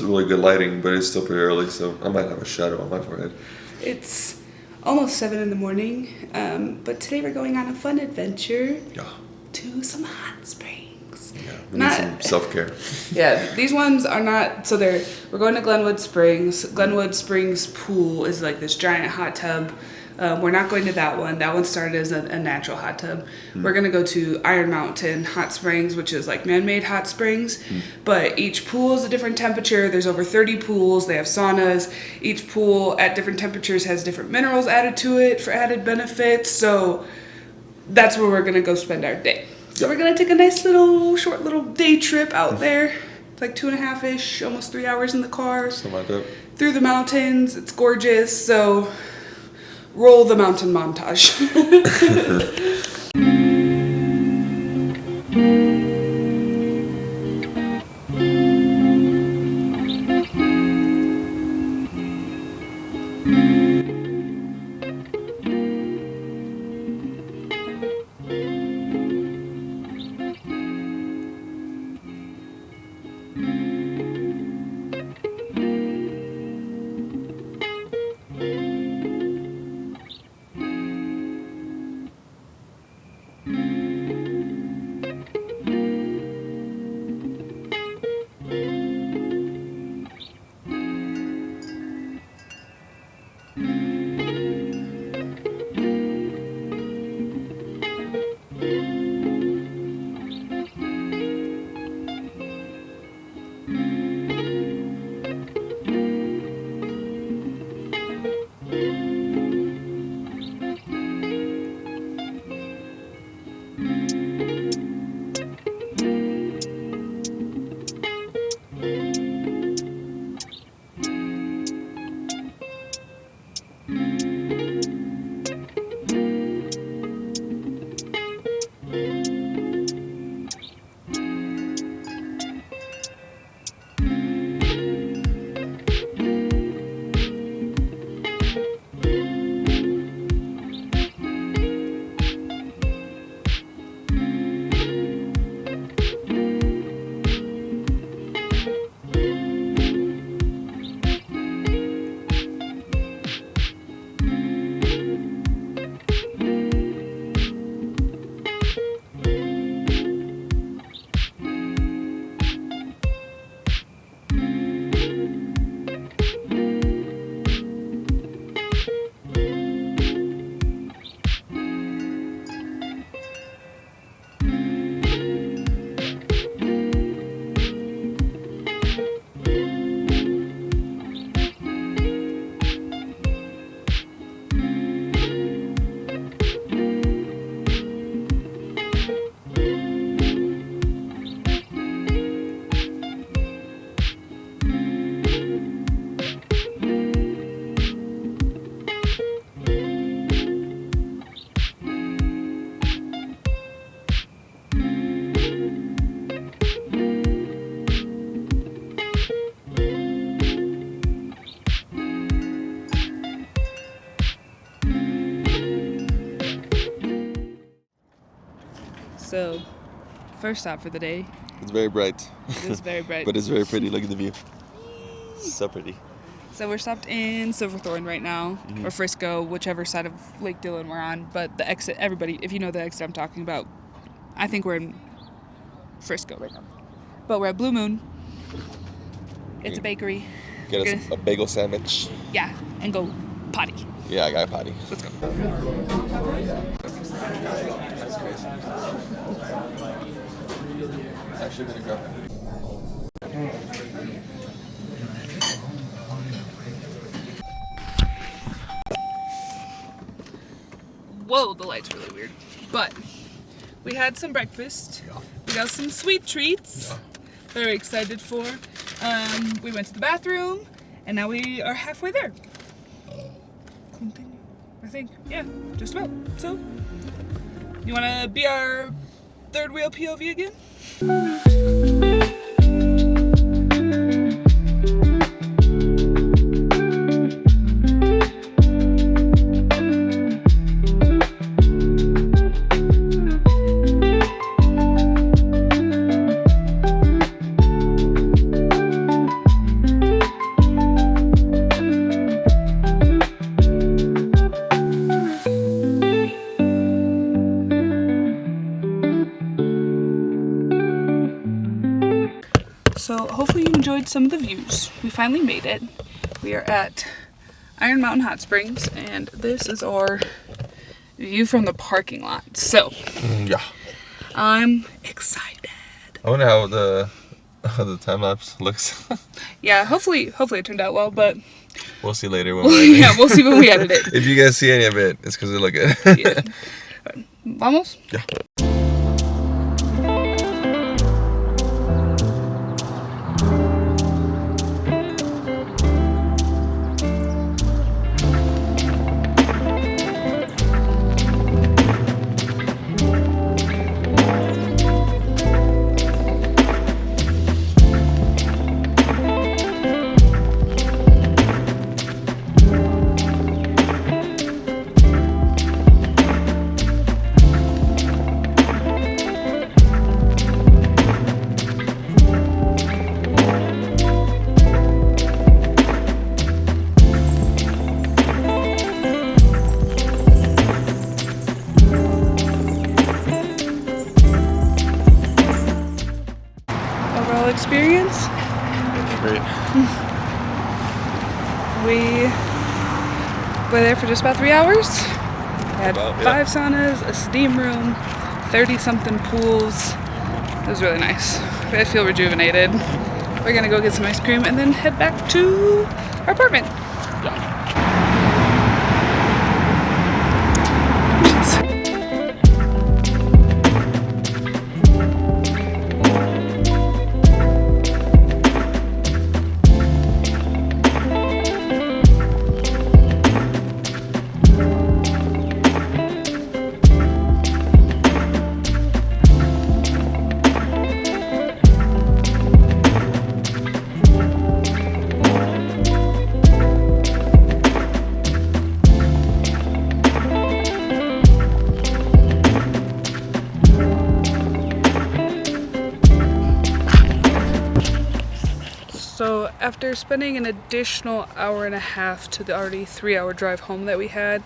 really good lighting, but it's still pretty early, so I might have a shadow on my forehead. It's almost 7 in the morning, but today we're going on a fun adventure Yeah. to some hot springs. Yeah. We need some self-care. Yeah, these ones are not, so we're going to Glenwood Springs. Glenwood Springs pool is like this giant hot tub. We're not going to that one. That one started as a natural hot tub. We're going to go to Iron Mountain Hot Springs, which is like man-made hot springs. But each pool is a different temperature. There's over 30 pools. They have saunas. Each pool at different temperatures has different minerals added to it for added benefits. So that's where we're going to go spend our day. So we're going to take a nice short little day trip out there. It's like 2.5-ish, almost 3 hours in the car. Something like that. Through the mountains. It's gorgeous. So roll the mountain montage. So, first stop for the day. It's very bright. It is very bright. But it's very pretty. Look at the view. So pretty. So we're stopped in Silverthorne right now, or Frisco, whichever side of Lake Dillon we're on. But the exit, everybody, if you know the exit I'm talking about, I think we're in Frisco right now. But we're at Blue Moon. It's a bakery. Get us a bagel sandwich. Yeah, and go potty. Yeah, I got a potty. Let's go. Actually, gonna go. Whoa, the light's really weird. But we had some breakfast. Yeah. We got some sweet treats. Yeah. Very excited for. We went to the bathroom, and now we are halfway there. Continue. I think, yeah, just about. So, you want to be our third wheel POV again? enjoyed some of the views. We finally made it. We are at Iron Mountain Hot Springs, and this is our view from the parking lot. So, Yeah. I'm excited. I wonder how the time lapse looks. Yeah, hopefully it turned out well, but We'll see later when we're yeah, we'll see when we edit it. If you guys see any of it, it's because it look good. Yeah. Vamos? Yeah. Overall experience? Great. We were there for just about 3 hours. We had 5 saunas, a steam room, 30-something pools. It was really nice. I feel rejuvenated. We're gonna go get some ice cream and then head back to our apartment. So after spending an additional hour and a half to the already 3-hour drive home that we had,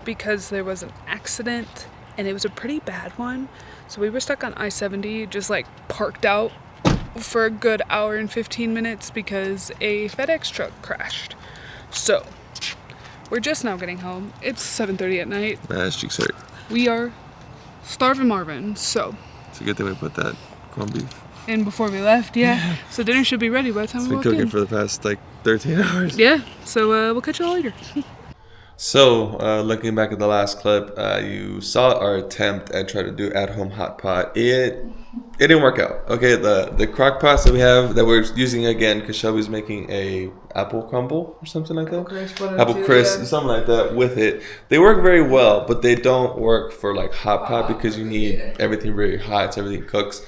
because there was an accident and it was a pretty bad one, so we were stuck on I-70, just like parked out for a good hour and 15 minutes because a FedEx truck crashed. So we're just now getting home. It's 7:30 at night. My ass cheeks hurt. We are starving Marvin, so. It's a good thing we put that corned beef. And before we left, yeah. So dinner should be ready by the time It's we been walk cooking in. for the past like 13 hours. Yeah, so we'll catch you all later. So, looking back at the last clip, you saw our attempt at trying to do at-home hot pot. It didn't work out. Okay, the crock pots that we have that we're using again because Shelby's making a apple crumble or something like that. Apple crisp, something like that with it. They work very well, but they don't work for like hot pot because you need everything very hot so everything cooks.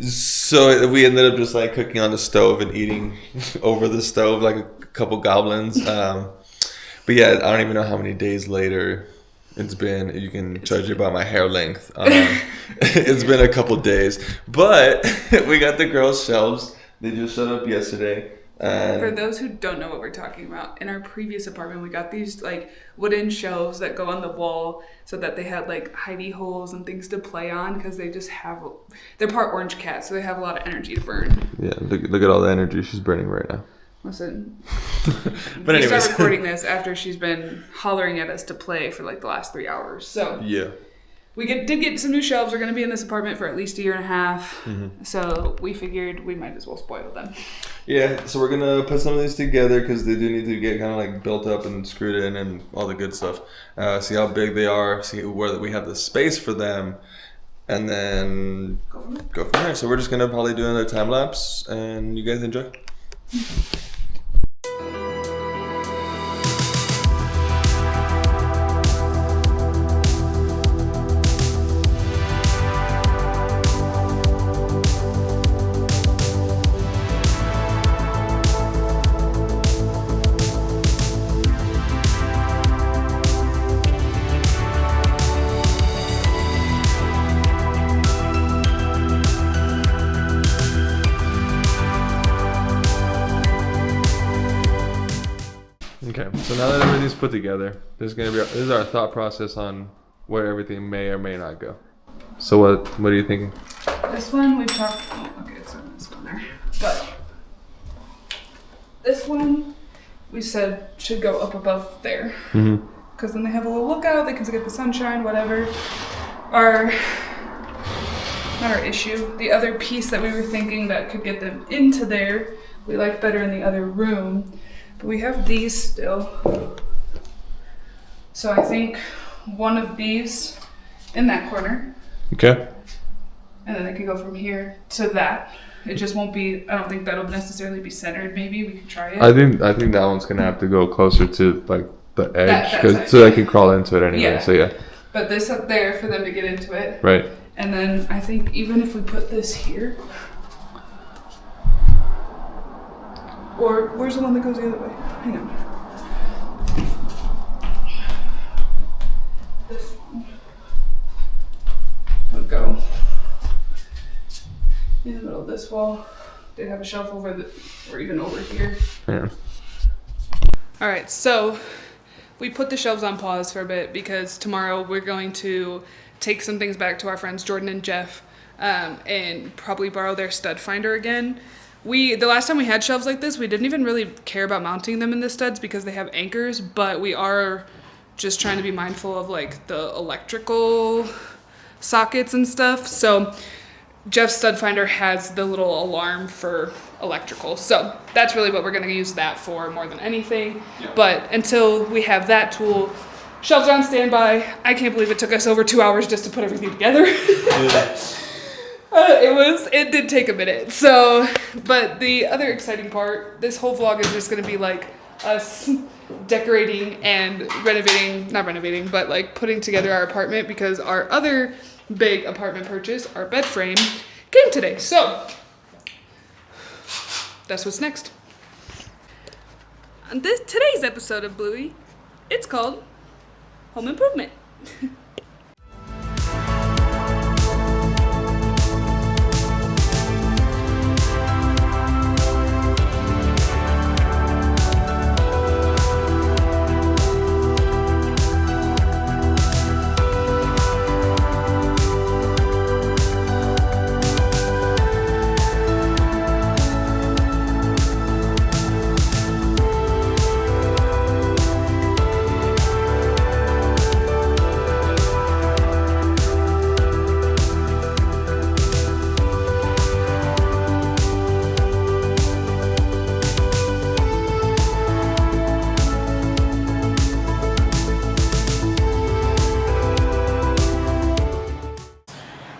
So we ended up just like cooking on the stove and eating over the stove like a couple goblins. But yeah, I don't even know how many days later it's been. You can judge it by my hair length. It's been a couple days. But we got the girls' shelves. They just showed up yesterday. For those who don't know what we're talking about, in our previous apartment, we got these like wooden shelves that go on the wall so that they had like hidey holes and things to play on because they just have, they're part orange cat, so they have a lot of energy to burn. Yeah, look at all the energy she's burning right now. Listen, But anyways. we start recording this after she's been hollering at us to play for like the last 3 hours. So Yeah. we did get some new shelves. We're going to be in this apartment for at least a year and a half. Mm-hmm. So we figured we might as well spoil them. Yeah, so we're going to put some of these together because they do need to get kind of like built up and screwed in and all the good stuff. See how big they are, see where we have the space for them, and then go from there. So we're just going to probably do another time lapse and you guys enjoy. Okay, so now that everything's put together, this is our thought process on where everything may or may not go. So what are you thinking? This one we've talked. Oh, okay, it's on this one there. But this one we said should go up above there. Mm-hmm. Because then they have a little lookout, they can get the sunshine, whatever. Not our issue. The other piece that we were thinking that could get them into there, we like better in the other room. But we have these still. So I think one of these in that corner. Okay. And then they could go from here to that. It just won't be, I don't think that'll necessarily be centered. Maybe we could try it. I think that one's gonna have to go closer to like the edge, that so they can crawl into it anyway. Yeah. So yeah. But this up there for them to get into it. Right. And then I think even if we put this here, or where's the one that goes the other way? Hang on. This one would go in the middle of this wall. They'd have a shelf over or even over here. Yeah. All right, so we put the shelves on pause for a bit because tomorrow we're going to take some things back to our friends Jordan and Jeff and probably borrow their stud finder again. The last time we had shelves like this, we didn't even really care about mounting them in the studs because they have anchors, but we are just trying to be mindful of like the electrical sockets and stuff. So Jeff's stud finder has the little alarm for electrical. So that's really what we're going to use that for more than anything. Yeah. But until we have that tool, shelves are on standby. I can't believe it took us over 2 hours just to put everything together. Yeah. It did take a minute. So, but the other exciting part, this whole vlog is just going to be like us decorating and not renovating, but like putting together our apartment because our other big apartment purchase, our bed frame, came today. So that's what's next. On today's episode of Bluey, it's called Home Improvement.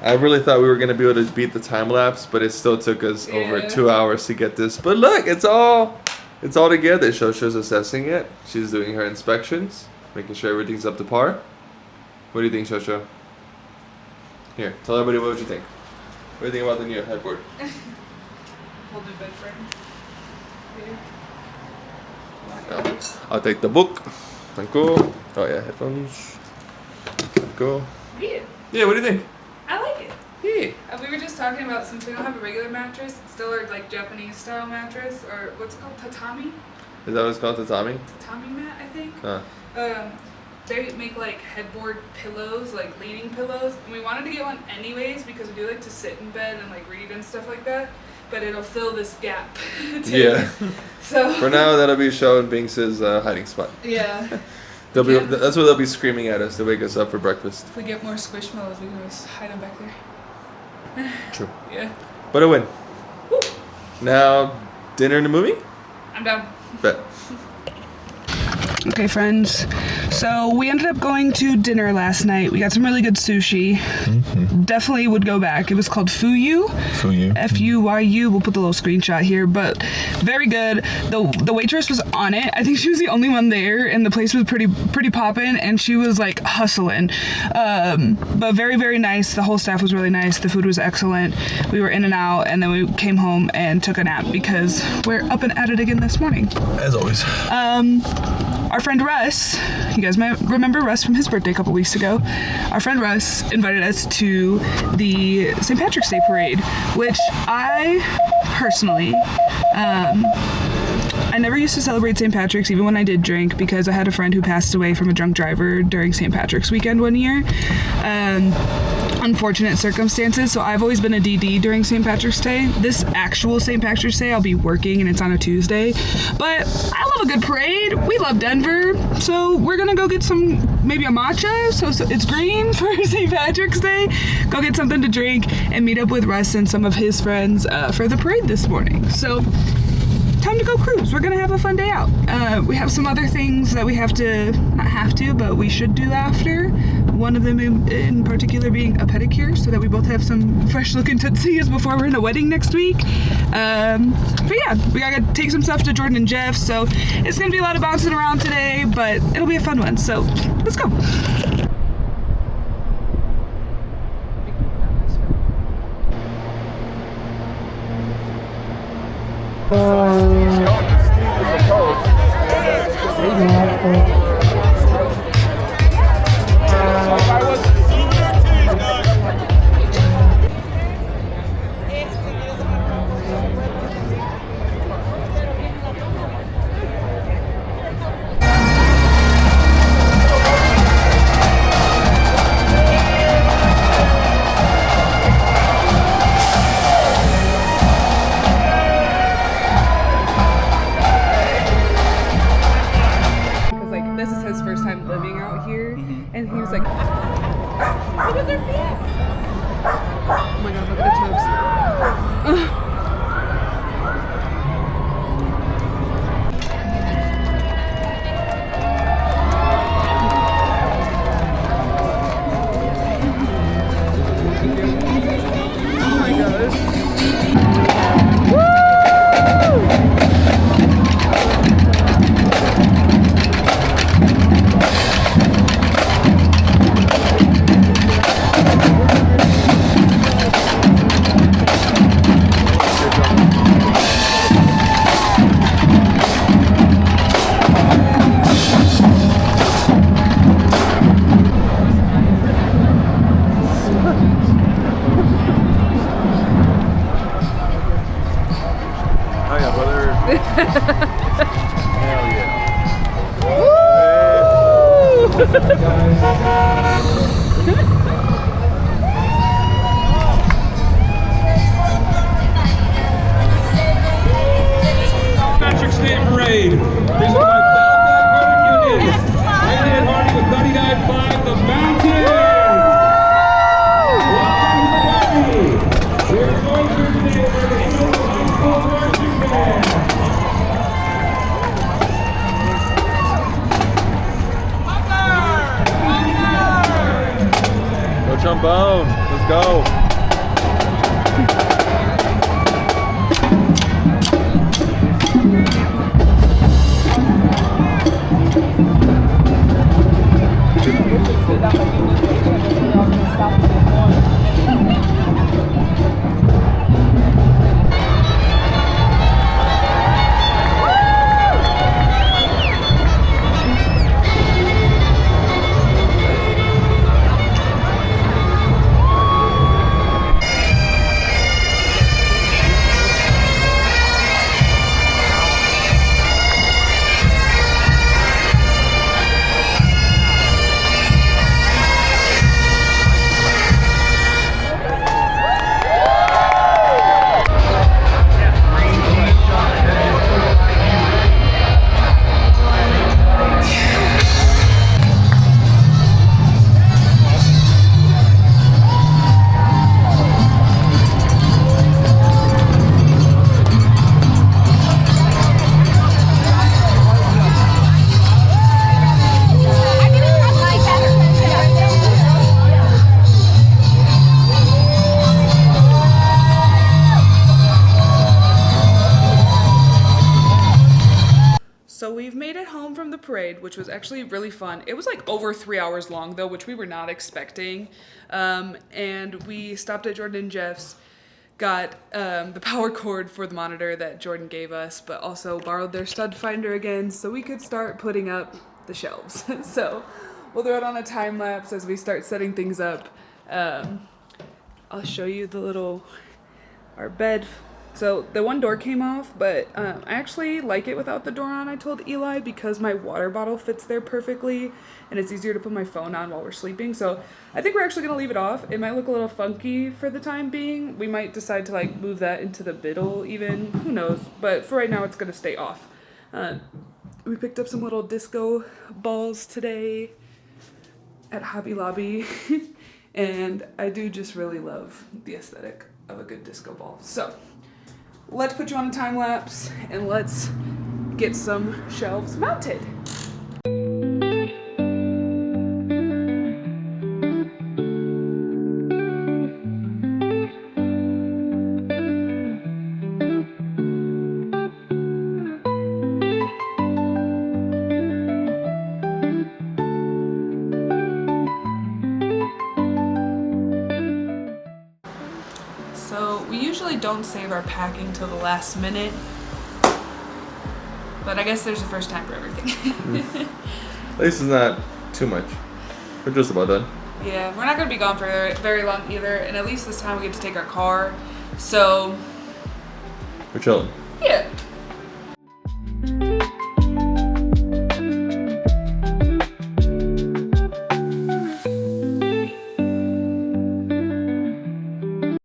I really thought we were gonna be able to beat the time lapse, but it still took us over 2 hours to get this. But look, it's all together. Shosha's assessing it. She's doing her inspections, making sure everything's up to par. What do you think, Shosha? Here, tell everybody what you think. What do you think about the new headboard? Whole new bed frame. I'll take the book. Thank you. Oh yeah, headphones. Thank you. Yeah, what do you think? I like it. Yeah. We were just talking about, since we don't have a regular mattress, it's still our like Japanese style mattress, or what's it called, tatami? Is that what it's called, tatami? Tatami mat, I think. Huh. They make like headboard pillows, like leaning pillows, and we wanted to get one anyways because we do like to sit in bed and like read and stuff like that. But it'll fill this gap. Yeah. So for now, that'll be Sean Binks' hiding spot. Yeah. That's what they'll be screaming at us to wake us up for breakfast. If we get more squishmallows, we can just hide them back there. True. Yeah. But a win. Woo. Now, dinner and a movie? I'm down. Bet. Okay, friends. So we ended up going to dinner last night. We got some really good sushi. Mm-hmm. Definitely would go back. It was called Fuyu. Fuyu. We'll put the little screenshot here, but very good. The waitress was on it. I think she was the only one there, and the place was pretty poppin', and she was like hustling. But very, very nice. The whole staff was really nice. The food was excellent. We were in and out, and then we came home and took a nap because we're up and at it again this morning. As always. Our friend Russ, you guys might remember Russ from his birthday a couple weeks ago. Our friend Russ invited us to the St. Patrick's Day Parade, which I personally, I never used to celebrate St. Patrick's even when I did drink because I had a friend who passed away from a drunk driver during St. Patrick's weekend one year. unfortunate circumstances. So I've always been a DD during St. Patrick's Day. This actual St. Patrick's Day, I'll be working and it's on a Tuesday. But I love a good parade. We love Denver. So we're gonna go get maybe a matcha. So it's green for St. Patrick's Day. Go get something to drink and meet up with Russ and some of his friends for the parade this morning. So time to go cruise. We're gonna have a fun day out. We have some other things that we but we should do after. One of them in particular being a pedicure, so that we both have some fresh looking tootsies before we're in a wedding next week. But yeah, we gotta take some stuff to Jordan and Jeff, so it's gonna be a lot of bouncing around today, but it'll be a fun one. So let's go. And he was like, look at their feet. Oh my god, look at the toes. Oh my gosh. Hell yeah. Patrick's Day Parade, presented by Falcon Credit Union. Ryan Hardy with 99.5 The Mountain. Welcome to the party. We are going through today for the English High School Marching Band. Go trombone, let's go. So we've made it home from the parade, which was actually really fun. It was like over 3 hours long though, which we were not expecting. And we stopped at Jordan and Jeff's, got the power cord for the monitor that Jordan gave us, but also borrowed their stud finder again so we could start putting up the shelves. So we'll throw it on a time lapse as we start setting things up. I'll show you our bed So the one door came off, but I actually like it without the door on, I told Eli, because my water bottle fits there perfectly and it's easier to put my phone on while we're sleeping. So I think we're actually going to leave it off. It might look a little funky for the time being. We might decide to like move that into the middle even. Who knows? But for right now, it's going to stay off. We picked up some little disco balls today at Hobby Lobby. And I do just really love the aesthetic of a good disco ball. So let's put you on a time lapse and let's get some shelves mounted. So we usually don't save our packing till the last minute, but I guess there's a first time for everything. At least it's not too much. We're just about done. Yeah, we're not gonna be gone for very long either, and at least this time we get to take our car. So We're chilling. yeah,